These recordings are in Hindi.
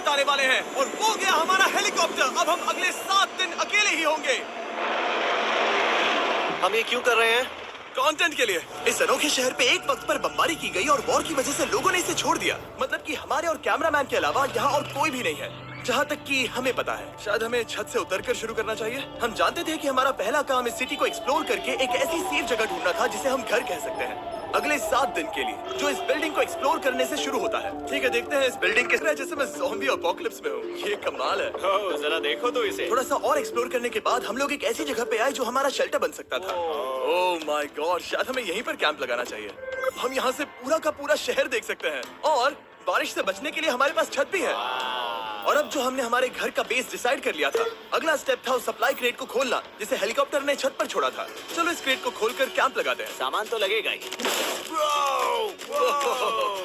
बिताने वाले हैं और वो गया हमारा हेलीकॉप्टर। अब हम अगले 7 दिन अकेले ही होंगे। हम ये क्यों कर रहे हैं? कंटेंट के लिए। इस अनोखे शहर पे एक वक्त पर बमबारी की गई और वॉर की वजह से लोगों ने इसे छोड़ दिया। मतलब कि हमारे और कैमरामैन के अलावा यहाँ और कोई भी नहीं है, जहाँ तक कि हमें पता है। शायद हमें छत से उतरकर शुरू करना चाहिए। हम जानते थे कि हमारा पहला काम इस सिटी को एक्सप्लोर करके एक ऐसी सेफ जगह ढूंढना था जिसे हम घर कह सकते हैं, अगले 7 दिन के लिए, जो इस बिल्डिंग को एक्सप्लोर करने से शुरू होता है। ठीक है, देखते हैं इस बिल्डिंग किस तरह जैसे मैं ज़ॉम्बी अपोकलिप्स में हूँ। ये कमाल है। ओह, जरा देखो तो इसे। थोड़ा सा और एक्सप्लोर करने के बाद हम लोग एक ऐसी जगह पे आए जो हमारा शेल्टर बन सकता था। ओह माय गॉड, शायद हमें यहीं पर कैंप लगाना चाहिए। हम यहाँ से पूरा का पूरा शहर देख सकते हैं और बारिश से बचने के लिए हमारे पास छत भी है। और अब जो हमने हमारे घर का बेस डिसाइड कर लिया था, अगला स्टेप था उस सप्लाई क्रेट को खोलना जिसे हेलीकॉप्टर ने छत पर छोड़ा था। चलो इस क्रेट को खोलकर कैंप लगाते हैं। सामान तो लगेगा ही।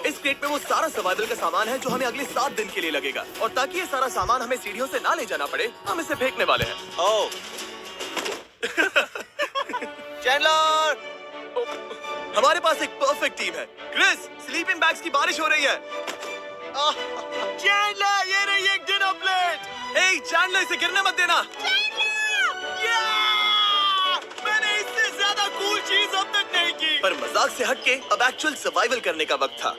इस क्रेट में वो सारा सर्वाइवल का सामान है जो हमें अगले 7 दिन के लिए लगेगा। और ताकि ये सारा सामान हमें सीढ़ियों से ना ले जाना पड़े, हम इसे फेंकने वाले हैं। ओह। चैंडलर! हमारे पास एक परफेक्ट टीम है। क्रिस, स्लीपिंग बैग्स की बारिश हो रही है। चैंडलर, ये रही एक डिनर प्लेट। हे चैंडलर, इसे गिरने मत देना। मैंने इससे ज्यादा कूल चीज अब तक नहीं की। पर मजाक से हटके अब एक्चुअल सर्वाइवल करने का वक्त था।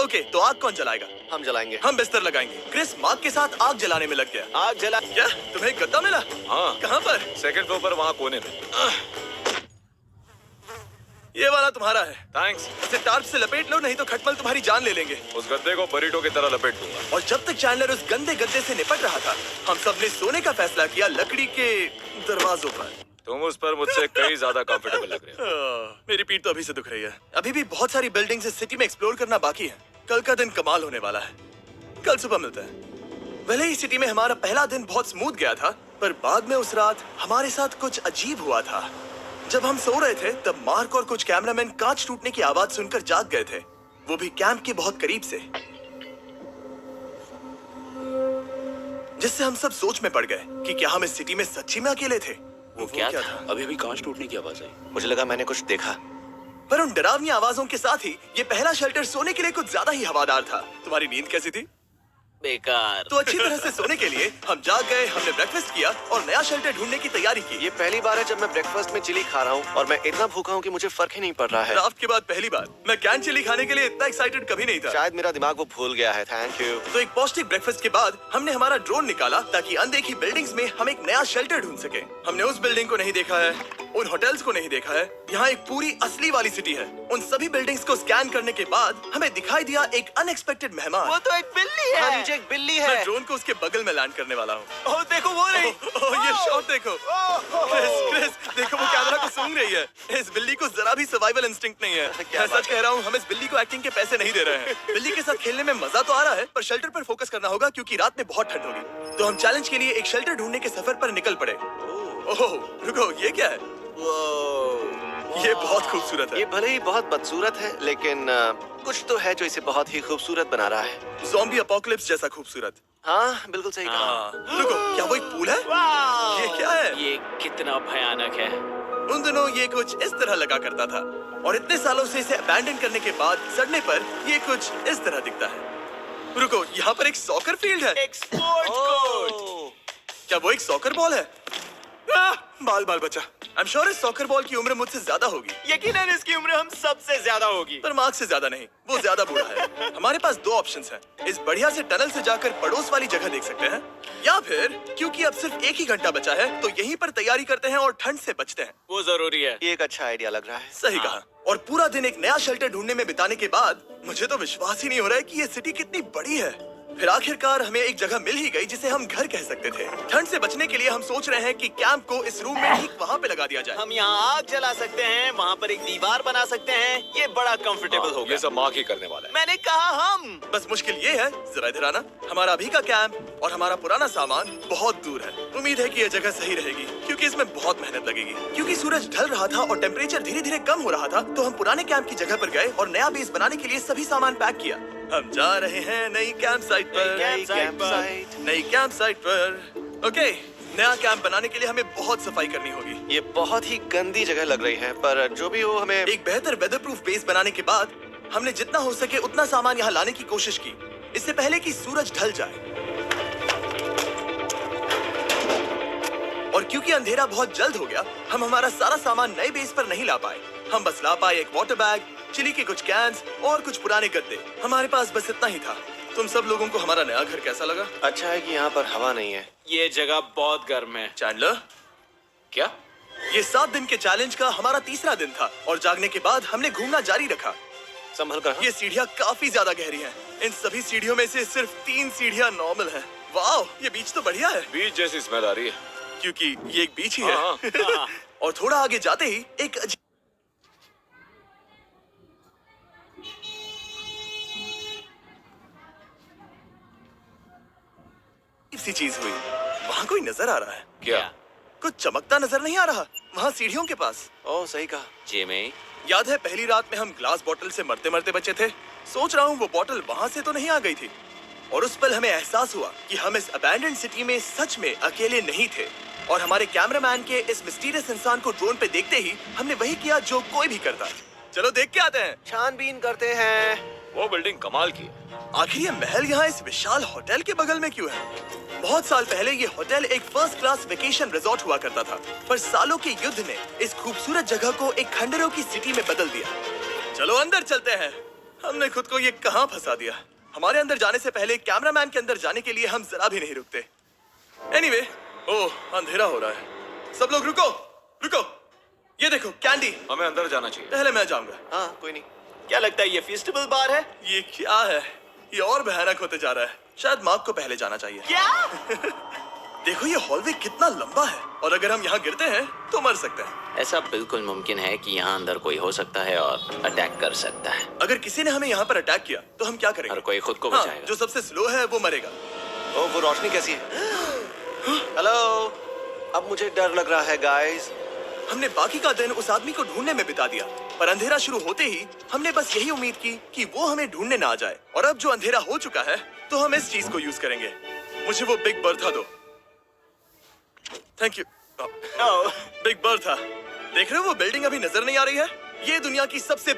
ओके, तो आग कौन जलाएगा? हम जलाएंगे। हम बिस्तर लगाएंगे। क्रिस मार्क के साथ आग जलाने में लग गया। आग जला। क्या तुम्हें एक गद्दा मिला? हाँ, कहाँ पर? सेकंड फ्लोर पर, वहाँ कोने में। ये वाला तुम्हारा है। थैंक्स। इसे टार्प से लपेट लो, नहीं तो खटमल तुम्हारी जान ले लेंगे। उस गद्दे को बरीटो की तरह लपेट दूंगा। और जब तक चैंडलर उस गंदे गद्दे से निपट रहा था, हम सब ने सोने का फैसला किया लकड़ी के दरवाजों पर। तुम उस पर मुझसे कई ज्यादा कंफर्टेबल लग रहे हो। मेरी पीठ तो अभी से दुख रही है। अभी भी बहुत सारी बिल्डिंग्स इस सिटी में एक्सप्लोर करना बाकी है। कल का दिन कमाल होने वाला है। कल सुबह मिलते हैं। भले ही सिटी में हमारा पहला दिन बहुत स्मूथ गया था, पर बाद में उस रात हमारे साथ कुछ अजीब हुआ था। जब हम सो रहे थे तब मार्क और कुछ कैमरामैन कांच टूटने की आवाज सुनकर जाग गए थे, वो भी कैंप के बहुत करीब से, जिससे हम सब सोच में पड़ गए कि क्या हम इस सिटी में सच्ची में अकेले थे। वो क्या था? अभी अभी कांच टूटने की आवाज आई। मुझे लगा मैंने कुछ देखा। पर उन डरावनी आवाजों के साथ ही ये पहला शेल्टर सोने के लिए कुछ ज्यादा ही हवादार था। तुम्हारी नींद कैसी थी? बेकार। तो अच्छी तरह से सोने के लिए हम जाग गए, हमने ब्रेकफास्ट किया और नया शेल्टर ढूंढने की तैयारी की। ये पहली बार है जब मैं ब्रेकफास्ट में चिली खा रहा हूँ और मैं इतना भूखा हूँ कि मुझे फर्क ही नहीं पड़ रहा है। ड्राफ्ट के बाद पहली बार। मैं कैन चिली खाने के लिए इतना एक्साइटेड कभी नहीं था। शायद मेरा दिमाग वो भूल गया है। Thank you. तो एक पौष्टिक ब्रेकफास्ट के बाद हमने हमारा ड्रोन निकाला ताकि अनदेखी बिल्डिंग्स में हम एक नया शेल्टर ढूंढ सके। हमने उस बिल्डिंग को नहीं देखा है, उन होटल्स को नहीं देखा है। यहाँ एक पूरी असली वाली सिटी है। उन सभी बिल्डिंग्स को स्कैन करने के बाद हमें दिखाई दिया एक अनएक्सपेक्टेड मेहमान। वो तो एक बिल्ली है। हाँ, नीचे एक बिल्ली है। मैं ड्रोन को उसके बगल में लैंड करने वाला हूँ। ओह देखो वो रही। ये शॉट देखो। क्रिस, देखो वो कैमरा को सूंघ रही है। इस बिल्ली को जरा भी सर्वाइवल इंस्टिंक्ट नहीं है। मैं सच कह रहा हूँ, हम इस बिल्ली को एक्टिंग के पैसे नहीं दे रहे हैं। बिल्ली के साथ खेलने में मजा तो आ रहा है, पर शेल्टर पर फोकस करना होगा क्योंकि रात में बहुत ठंड होगी। तो हम चैलेंज के लिए एक शेल्टर ढूंढने के सफर पर निकल पड़े। ओह रुको, ये क्या है? ये बहुत खूबसूरत है। ये भले ही बहुत बदसूरत है, लेकिन कुछ तो है जो इसे बहुत ही खूबसूरत बना रहा है। ज़ॉम्बी अपोकलिप्स जैसा खूबसूरत। हाँ, बिल्कुल सही कहा। रुको, क्या वो एक पूल है? ये क्या है? ये कितना भयानक है। उन दिनों ये कुछ इस तरह लगा करता था और इतने सालों से इसे अबैंडन करने के बाद सड़ने पर ये कुछ इस तरह दिखता है। रुको, यहाँ पर एक सॉकर फील्ड है। एक स्पोर्ट्स कोर्ट। क्या वो एक सॉकर बॉल है? बाल बाल बचा। आई एम श्योर इस सॉकर बॉल की उम्र मुझसे ज्यादा होगी। यकीनन इसकी उम्र हम सबसे ज्यादा होगी। पर मार्क से ज्यादा नहीं, वो ज्यादा बूढ़ा है। हमारे पास 2 ऑप्शंस हैं। इस बढ़िया से टनल से जाकर पड़ोस वाली जगह देख सकते हैं, या फिर क्योंकि अब सिर्फ 1 ही घंटा बचा है तो यहीं पर तैयारी करते हैं और ठंड से बचते हैं। वो जरूरी है। ये एक अच्छा आइडिया लग रहा है। सही कहा। और पूरा दिन एक नया शेल्टर ढूंढने में बिताने के बाद मुझे तो विश्वास ही नहीं हो रहा है कि ये सिटी कितनी बड़ी है। फिर आखिरकार हमें एक जगह मिल ही गई जिसे हम घर कह सकते थे। ठंड से बचने के लिए हम सोच रहे हैं कि कैंप को इस रूम में ठीक वहाँ पे लगा दिया जाए। हम यहाँ आग जला सकते हैं, वहाँ पर एक दीवार बना सकते हैं। ये बड़ा कंफर्टेबल होगा। ये सब मार्क ही करने वाला है। मैंने कहा हम। बस मुश्किल ये है, जरा इधर आना, हमारा अभी का कैंप और हमारा पुराना सामान बहुत दूर है। उम्मीद है कि यह जगह सही रहेगी क्योंकि इसमें बहुत मेहनत लगेगी। क्योंकि सूरज ढल रहा था और टेम्परेचर धीरे धीरे कम हो रहा था, तो हम पुराने कैंप की जगह पर गए और नया बेस बनाने के लिए सभी सामान पैक किया। हम जा रहे हैं नई कैंप साइट पर। नई कैंप साइट पर। ओके, नया कैंप बनाने के लिए हमें बहुत सफाई करनी होगी। ये बहुत ही गंदी जगह लग रही है, पर जो भी हो, हमें एक बेहतर वेदरप्रूफ बेस बनाने के बाद हमने जितना हो सके उतना सामान यहाँ लाने की कोशिश की, इससे पहले कि सूरज ढल जाए। क्योंकि अंधेरा बहुत जल्द हो गया, हम हमारा सारा सामान नए बेस पर नहीं ला पाए। हम बस ला पाए एक वाटर बैग, चिली के कुछ कैंस और कुछ पुराने गद्दे। हमारे पास बस इतना ही था। तुम सब लोगों को हमारा नया घर कैसा लगा? अच्छा है कि यहाँ पर हवा नहीं है। ये जगह बहुत गर्म है। चैंडलर, क्या? ये 7 दिन के चैलेंज का हमारा तीसरा दिन था और जागने के बाद हमने घूमना जारी रखा। संभल कर। ये सीढ़ियाँ काफी ज्यादा गहरी हैं। इन सभी सीढ़ियों में से सिर्फ 3 सीढ़ियाँ नॉर्मल हैं। वाह, ये बीच तो बढ़िया है। बीच जैसी स्मेल आ रही है। क्योंकि ये एक बीच ही है। हाँ। और थोड़ा आगे जाते ही एक अजीब सी चीज हुई। वहाँ कोई नजर आ रहा है। क्या? कुछ चमकता नजर नहीं आ रहा वहाँ सीढ़ियों के पास। ओह, सही कहा। जिमी, याद है पहली रात में हम ग्लास बोतल से मरते मरते बचे थे? सोच रहा हूँ वो बोतल वहाँ से तो नहीं आ गई थी। और उस पल हमें एहसास हुआ कि हम इस अबैंडन्ड सिटी में सच में अकेले नहीं थे। और हमारे कैमरामैन के इस मिस्टीरियस इंसान को ड्रोन पे देखते ही हमने वही किया जो कोई भी करता। चलो देख के आते हैं। छानबीन करते हैं। वो बिल्डिंग कमाल की है। आखिर ये महल यहाँ इस विशाल होटल के बगल में क्यों है? बहुत साल पहले ये होटल एक फर्स्ट क्लास वेकेशन रिजॉर्ट हुआ करता था, पर सालों के युद्ध ने इस खूबसूरत जगह को एक खंडरों की सिटी में बदल दिया। चलो अंदर चलते हैं। हमने खुद को ये कहाँ फंसा दिया। हमारे अंदर जाने से पहले कैमरामैन के अंदर जाने के लिए हम जरा भी नहीं रुकते। एनीवे, ओह, अंधेरा हो रहा है। सब लोग रुको, रुको। ये देखो कैंडी। हमें अंदर जाना चाहिए। पहले मैं जाऊंगा। हाँ, कोई नहीं। क्या लगता है ये फेस्टिवल बार है? ये क्या है? ये और भयानक होते जा रहा है। शायद मार्क को पहले जाना चाहिए। क्या? देखो ये हॉलवे कितना लंबा है और अगर हम यहाँ गिरते हैं तो मर सकते हैं। ऐसा बिल्कुल मुमकिन है कि यहाँ अंदर कोई हो सकता है और अटैक कर सकता है। अगर किसी ने हमें यहाँ पर अटैक किया तो हम क्या करेंगे? हर कोई खुद को हाँ, बचाएगा। जो सबसे स्लो है वो मरेगा। ओह, वो रोशनी कैसी है? हेलो, अब मुझे डर लग रहा है गाइस। हमने बाकी का दिन उस आदमी को ढूंढने में बिता दिया, पर अंधेरा शुरू होते ही हमने बस यही उम्मीद की कि वो हमें ढूंढने ना आ जाए। और अब जो अंधेरा हो चुका है तो हम इस चीज को यूज करेंगे। मुझे वो बिग बर्था दो। Thank you. Big Bertha. देख रहे हो वो बिल्डिंग अभी नजर नहीं आ रही है? ये दुनिया की सबसे